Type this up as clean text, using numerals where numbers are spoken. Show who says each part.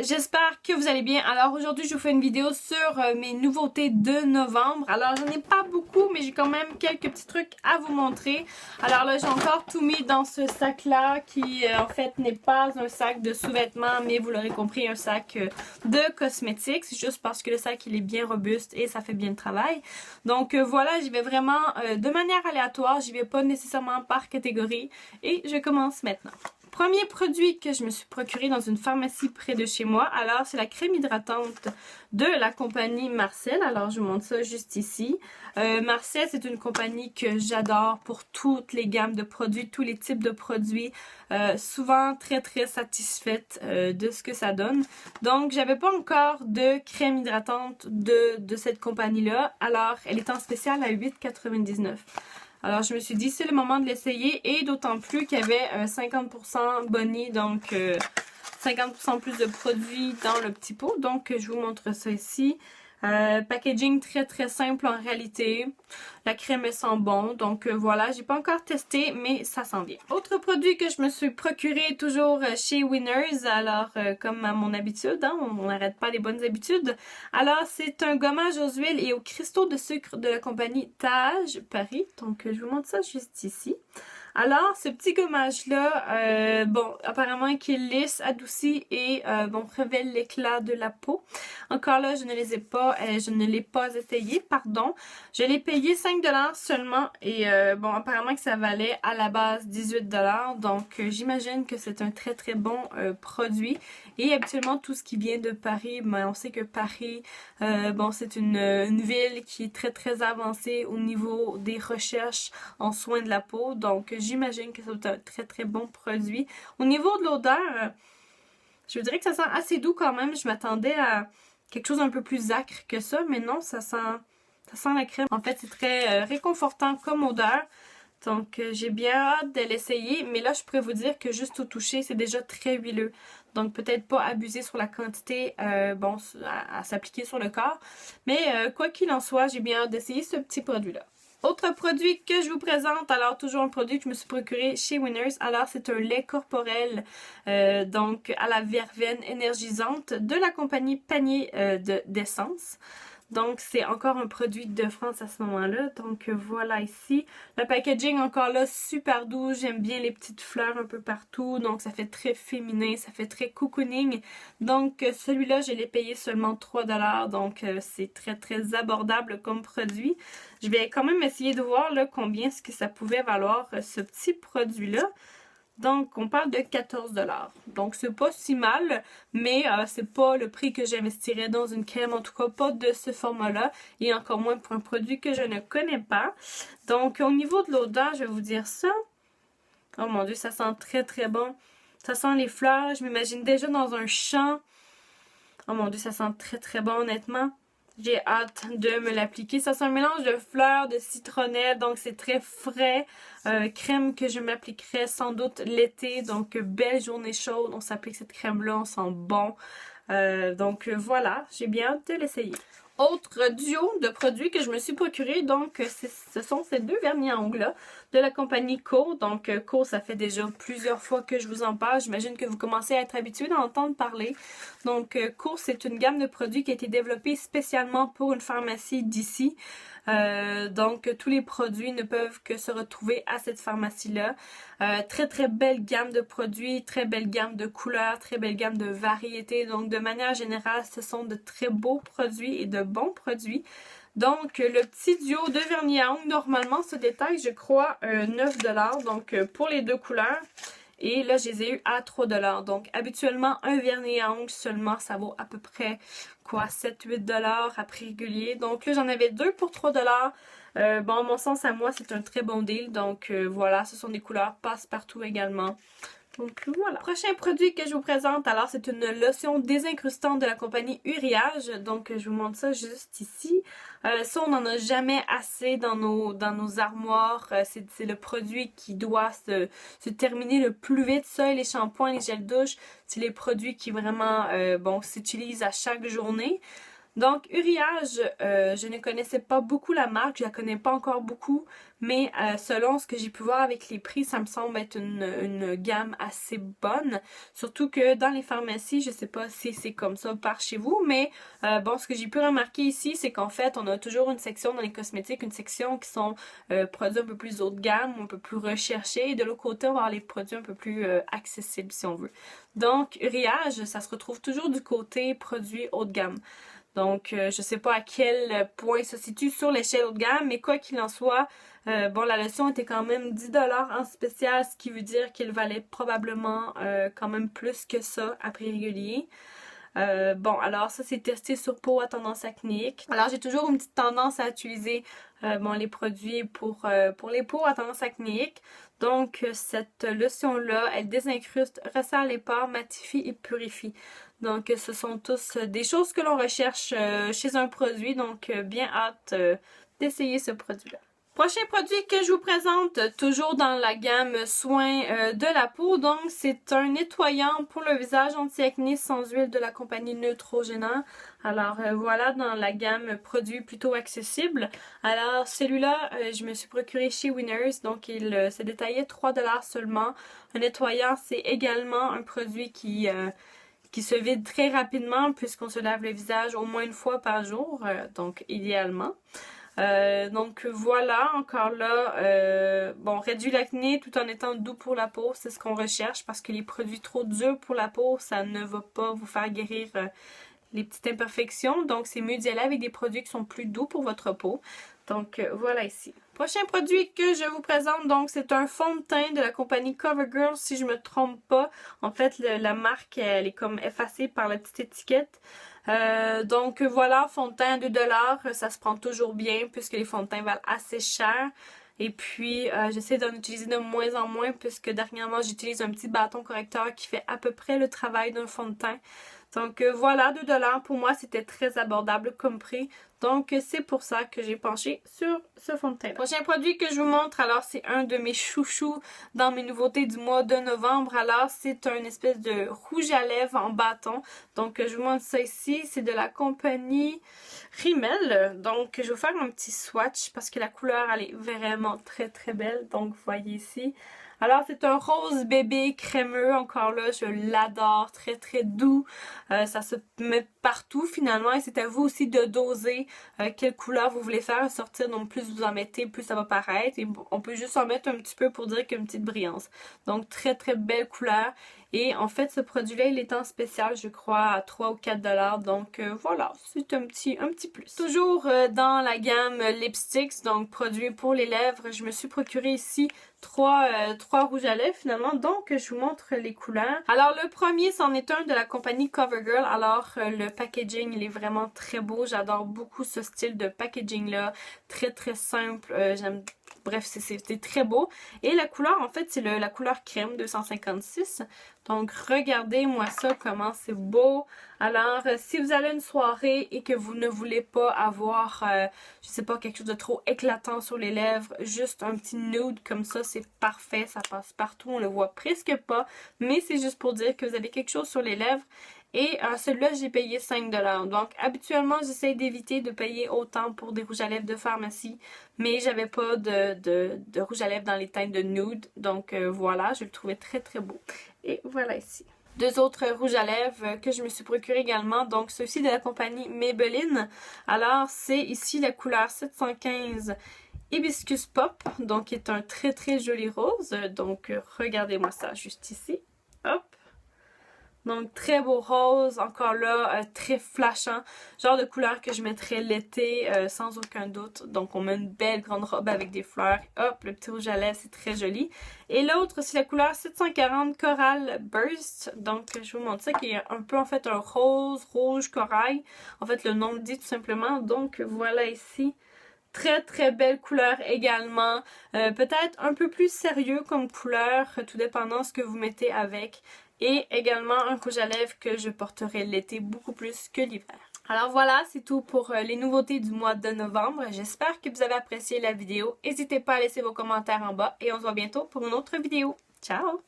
Speaker 1: J'espère que vous allez bien. Alors aujourd'hui je vous fais une vidéo sur mes nouveautés de novembre. Alors j'en ai pas beaucoup mais j'ai quand même quelques petits trucs à vous montrer. Alors là j'ai encore tout mis dans ce sac là qui en fait n'est pas un sac de sous-vêtements mais vous l'aurez compris un sac de cosmétiques. C'est juste parce que le sac il est bien robuste et ça fait bien le travail. Donc voilà, j'y vais vraiment de manière aléatoire. J'y vais pas nécessairement par catégorie et je commence maintenant. Premier produit que je me suis procuré dans une pharmacie près de chez moi, alors c'est la crème hydratante de la compagnie Marcel. Alors je vous montre ça juste ici. Marcel, c'est une compagnie que j'adore pour toutes les gammes de produits, tous les types de produits. Souvent très satisfaite de ce que ça donne. Donc j'avais pas encore de crème hydratante de cette compagnie-là. Alors elle est en spécial à 8,99 $. Alors je me suis dit c'est le moment de l'essayer et d'autant plus qu'il y avait 50% boni, donc 50% plus de produits dans le petit pot. Donc je vous montre ça ici. Packaging très simple en réalité. La crème elle sent bon. Donc voilà, j'ai pas encore testé mais ça sent bien. Autre produit que je me suis procuré toujours chez Winners. Alors comme à mon habitude, hein, on n'arrête pas les bonnes habitudes. Alors c'est un gommage aux huiles et aux cristaux de sucre de la compagnie Tage Paris. Donc je vous montre ça juste ici. Alors, ce petit gommage-là, bon, apparemment qui est lisse, adouci et bon, révèle l'éclat de la peau. Encore là, je ne l'ai pas essayé, pardon. Je l'ai payé 5 $ seulement et bon, apparemment que ça valait à la base 18 $. Donc, j'imagine que c'est un très bon produit. Et habituellement, tout ce qui vient de Paris, ben, on sait que Paris, bon, c'est une ville qui est très avancée au niveau des recherches en soins de la peau. Donc, j'imagine que c'est un très bon produit. Au niveau de l'odeur, je dirais que ça sent assez doux quand même. Je m'attendais à quelque chose un peu plus acre que ça, mais non, ça sent la crème. En fait, c'est très réconfortant comme odeur. Donc, j'ai bien hâte de l'essayer. Mais là, je pourrais vous dire que juste au toucher, c'est déjà très huileux. Donc, peut-être pas abuser sur la quantité bon, à s'appliquer sur le corps. Mais quoi qu'il en soit, j'ai bien hâte d'essayer ce petit produit-là. Autre produit que je vous présente, alors toujours un produit que je me suis procuré chez Winners. Alors c'est un lait corporel donc à la verveine énergisante de la compagnie Panier d'essence. Donc c'est encore un produit de France à ce moment-là. Donc voilà ici. Le packaging encore là super doux. J'aime bien les petites fleurs un peu partout. Donc ça fait très féminin, ça fait très cocooning. Donc celui-là je l'ai payé seulement 3 $. Donc c'est très abordable comme produit. Je vais quand même essayer de voir là combien est-ce que ça pouvait valoir ce petit produit-là. Donc, on parle de 14 $. Donc, c'est pas si mal, mais c'est pas le prix que j'investirais dans une crème, en tout cas pas de ce format-là, et encore moins pour un produit que je ne connais pas. Donc, au niveau de l'odeur, je vais vous dire ça. Oh mon Dieu, ça sent très bon. Ça sent les fleurs, je m'imagine déjà dans un champ. Oh mon Dieu, ça sent très bon, honnêtement. J'ai hâte de me l'appliquer. Ça c'est un mélange de fleurs, de citronnelle, donc c'est très frais. Crème que je m'appliquerai sans doute l'été, donc belle journée chaude. On s'applique cette crème-là, on sent bon. Donc voilà, j'ai bien hâte de l'essayer. Autre duo de produits que je me suis procuré, donc ce sont ces deux vernis à ongles là de la compagnie Co. Donc Co, ça fait déjà plusieurs fois que je vous en parle. J'imagine que vous commencez à être habitué d'en entendre parler. Donc Co, c'est une gamme de produits qui a été développée spécialement pour une pharmacie d'ici. Donc tous les produits ne peuvent que se retrouver à cette pharmacie-là. Très belle gamme de produits, très belle gamme de couleurs, très belle gamme de variétés. Donc de manière générale, ce sont de très beaux produits et de bons produits. Donc le petit duo de vernis à ongles normalement se détaille, je crois, 9 $. Donc pour les deux couleurs. Et là, je les ai eu à 3 $. Donc, habituellement, un vernis à ongles seulement, ça vaut à peu près, quoi, 7-8 $ à prix régulier. Donc là, j'en avais deux pour 3 $. Bon, à mon sens, à moi, c'est un très bon deal. Donc, voilà, ce sont des couleurs passe-partout également. Donc voilà. Prochain produit que je vous présente, alors c'est une lotion désincrustante de la compagnie Uriage. Donc je vous montre ça juste ici. Ça on n'en a jamais assez dans nos armoires. C'est le produit qui doit se terminer le plus vite. Ça et les shampoings, les gels douche, c'est les produits qui vraiment bon s'utilisent à chaque journée. Donc, Uriage, je ne connaissais pas beaucoup la marque, je la connais pas encore beaucoup, mais selon ce que j'ai pu voir avec les prix, ça me semble être une gamme assez bonne. Surtout que dans les pharmacies, je sais pas si c'est comme ça par chez vous, mais bon, ce que j'ai pu remarquer ici, c'est qu'en fait, on a toujours une section dans les cosmétiques, une section qui sont produits un peu plus haut de gamme, un peu plus recherchés, et de l'autre côté, on va avoir les produits un peu plus accessibles si on veut. Donc, Uriage, ça se retrouve toujours du côté produits haut de gamme. Donc, je sais pas à quel point ça se situe sur l'échelle haut de gamme, mais quoi qu'il en soit, bon, la lotion était quand même 10$ en spécial, ce qui veut dire qu'elle valait probablement quand même plus que ça à prix régulier. Bon, alors ça c'est testé sur peau à tendance acnéique. Alors j'ai toujours une petite tendance à utiliser bon, les produits pour les peaux à tendance acnéique. Donc cette lotion-là, elle désincruste, resserre les pores, matifie et purifie. Donc ce sont tous des choses que l'on recherche chez un produit. Donc bien hâte d'essayer ce produit-là. Prochain produit que je vous présente, toujours dans la gamme soins de la peau, donc c'est un nettoyant pour le visage anti-acné sans huile de la compagnie Neutrogena. Alors voilà dans la gamme produits plutôt accessibles. Alors celui-là, je me suis procuré chez Winners, donc il se détaillait 3$ seulement. Un nettoyant, c'est également un produit qui se vide très rapidement puisqu'on se lave le visage au moins une fois par jour, donc idéalement. Donc voilà, encore là, bon, réduit l'acné tout en étant doux pour la peau, c'est ce qu'on recherche parce que les produits trop durs pour la peau, ça ne va pas vous faire guérir les petites imperfections. Donc c'est mieux d'y aller avec des produits qui sont plus doux pour votre peau. Donc voilà ici. Prochain produit que je vous présente, donc c'est un fond de teint de la compagnie CoverGirl, si je me trompe pas. En fait, la marque, elle est comme effacée par la petite étiquette. Donc voilà, fond de teint à 2$, ça se prend toujours bien puisque les fonds de teint valent assez cher. Et puis j'essaie d'en utiliser de moins en moins puisque dernièrement j'utilise un petit bâton correcteur qui fait à peu près le travail d'un fond de teint. Donc voilà, 2$, pour moi c'était très abordable comme prix. Donc c'est pour ça que j'ai penché sur ce fond de teint. Prochain produit que je vous montre, alors c'est un de mes chouchous dans mes nouveautés du mois de novembre. Alors c'est un espèce de rouge à lèvres en bâton. Donc je vous montre ça ici, c'est de la compagnie Rimmel. Donc je vais vous faire un petit swatch parce que la couleur elle est vraiment très très belle. Donc vous voyez ici. Alors c'est un rose bébé crémeux, encore là je l'adore, très très doux, ça se met partout finalement et c'est à vous aussi de doser quelle couleur vous voulez faire sortir, donc plus vous en mettez plus ça va paraître et on peut juste en mettre un petit peu pour dire qu'il y a une petite brillance. Donc très très belle couleur et en fait ce produit là il est en spécial je crois à 3 ou 4$, donc voilà c'est un petit plus. Toujours dans la gamme lipsticks, donc produit pour les lèvres, je me suis procuré ici trois rouges à lèvres finalement, donc je vous montre les couleurs. Alors le premier c'en est un de la compagnie CoverGirl. Alors le packaging il est vraiment très beau, j'adore beaucoup ce style de packaging là, très très simple, j'aime. Bref, c'est très beau. Et la couleur, en fait, c'est la couleur crème 256. Donc, regardez-moi ça, comment c'est beau. Alors, si vous allez à une soirée et que vous ne voulez pas avoir, je sais pas, quelque chose de trop éclatant sur les lèvres, juste un petit nude comme ça, c'est parfait. Ça passe partout, on le voit presque pas. Mais c'est juste pour dire que vous avez quelque chose sur les lèvres. Et celui-là, j'ai payé 5$. Donc, habituellement, j'essaie d'éviter de payer autant pour des rouges à lèvres de pharmacie. Mais j'avais pas de rouge à lèvres dans les teintes de nude. Donc, voilà, je le trouvais très très beau. Et voilà ici. Deux autres rouges à lèvres que je me suis procuré également. Donc, ceux-ci de la compagnie Maybelline. Alors, c'est ici la couleur 715 Hibiscus Pop. Donc, qui est un très très joli rose. Donc, regardez-moi ça juste ici. Hop. Donc très beau rose, encore là, très flashant, genre de couleur que je mettrais l'été sans aucun doute. Donc on met une belle grande robe avec des fleurs, hop, le petit rouge à lèvres, c'est très joli. Et l'autre c'est la couleur 740 Coral Burst, donc je vous montre ça qui est un peu en fait un rose, rouge, corail. En fait le nom le dit tout simplement, donc voilà ici. Très très belle couleur également, peut-être un peu plus sérieux comme couleur, tout dépendant ce que vous mettez avec. Et également un rouge à lèvres que je porterai l'été beaucoup plus que l'hiver. Alors voilà, c'est tout pour les nouveautés du mois de novembre. J'espère que vous avez apprécié la vidéo. N'hésitez pas à laisser vos commentaires en bas et on se voit bientôt pour une autre vidéo. Ciao!